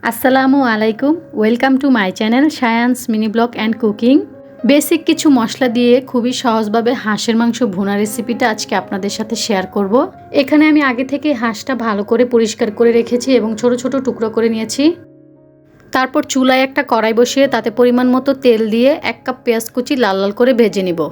আসসালামু আলাইকুম, welcome to my channel science mini blog and cooking. Basic কিছু মশলা দিয়ে খুবই সহজভাবে হাঁসের মাংস ভুনা রেসিপিটা আজকে আপনাদের সাথে শেয়ার করব। এখানে আমি আগে থেকে হাঁসটা ভালো করে পরিষ্কার করে রেখেছি এবং ছোট ছোট টুকরো করে নিয়েছি। তারপর চুলায় একটা কড়াই বসিয়ে তাতে পরিমাণ মতো তেল দিয়ে 1 কাপ পেঁয়াজ কুচি লাল লাল করে ভেজে নিব।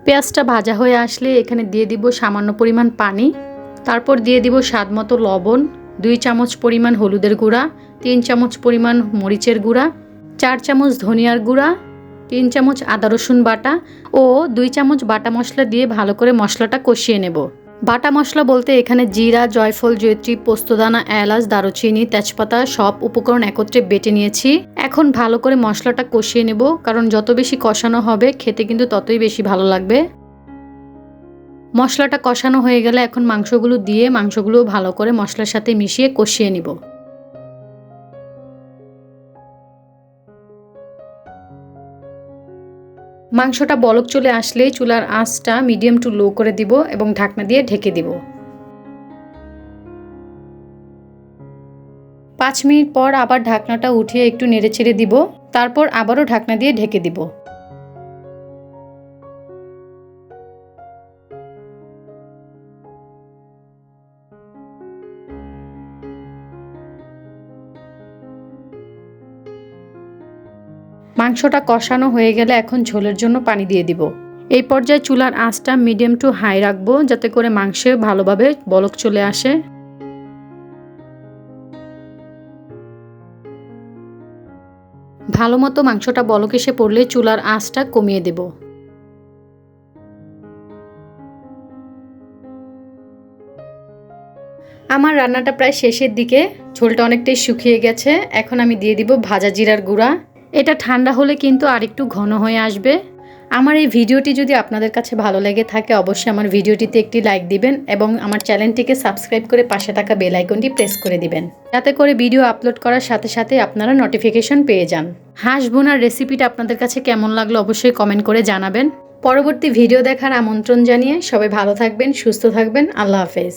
পেঁয়াজটা ভাজা হয়ে আসলে এখানে দিয়ে দিব সামান্য পরিমাণ পানি। তারপর দিয়ে দিব স্বাদ মতো লবণ, 2 চামচ পরিমাণ হলুদের গুঁড়া, 3 চামচ পরিমাণ মরিচের গুঁড়া, 4 চামচ ধনিয়ার গুঁড়া, 3 চামচ আদা রসুন বাটা ও 2 চামচ বাটা মশলা দিয়ে ভালো করে মশলাটা কষিয়ে নেব। বাটা মশলা বলতে এখানে জিরা, জয়ফল, জয়ত্রী, পোস্তদানা, এলাচ, দারুচিনি, তেজপাতা সব উপকরণ একত্রে বেটে নিয়েছি। এখন ভালো করে মশলাটা কষিয়ে নেব, কারণ যত বেশি কষানো হবে খেতে কিন্তু ততই বেশি ভালো লাগবে। মশলাটা কষানো হয়ে গেলে এখন মাংসগুলো দিয়ে মাংসগুলো ভালো করে মশলার সাথে মিশিয়ে কষিয়ে নিব। মাংসটা বলক চলে আসলে চুলার আঁচটা মিডিয়াম টু লো করে দিব এবং ঢাকনা দিয়ে ঢেকে দিব। 5 মিনিট পর আবার ঢাকনাটা উঠিয়ে একটু নেড়েচেড়ে দিব, তারপর আবারও ঢাকনা দিয়ে ঢেকে দিব। মাংসটা কষানো হয়ে গেলে এখন ঝোলের জন্য পানি দিয়ে দিব। এই পর্যায়ে চুলার আঁচটা মিডিয়াম টু হাই রাখবো, যাতে করে মাংসে ভালোভাবে বলক চলে আসে। ভালো মতো মাংসটা বলক এসে পড়লে চুলার আঁচটা কমিয়ে দেব। আমার রান্নাটা প্রায় শেষের দিকে, ঝোলটা অনেকটাই শুকিয়ে গেছে। এখন আমি দিয়ে দিব ভাজা জিরার গুঁড়া। এটা ঠান্ডা হলে কিন্তু আরেকটু ঘন হয়ে আসবে। আমার এই ভিডিওটি যদি আপনাদের কাছে ভালো লেগে থাকে অবশ্যই আমার ভিডিওটিতে একটি লাইক দিবেন এবং আমার চ্যানেলটিকে সাবস্ক্রাইব করে পাশে থাকা বেল আইকনটি প্রেস করে দিবেন, যাতে করে ভিডিও আপলোড করার সাথে সাথে আপনারা নোটিফিকেশন পেয়ে যান। হাঁস ভুনার রেসিপিটা আপনাদের কাছে কেমন লাগলো অবশ্যই কমেন্ট করে জানাবেন। পরবর্তী ভিডিও দেখার আমন্ত্রণ জানিয়ে সবাই ভালো থাকবেন, সুস্থ থাকবেন। আল্লাহ হাফেজ।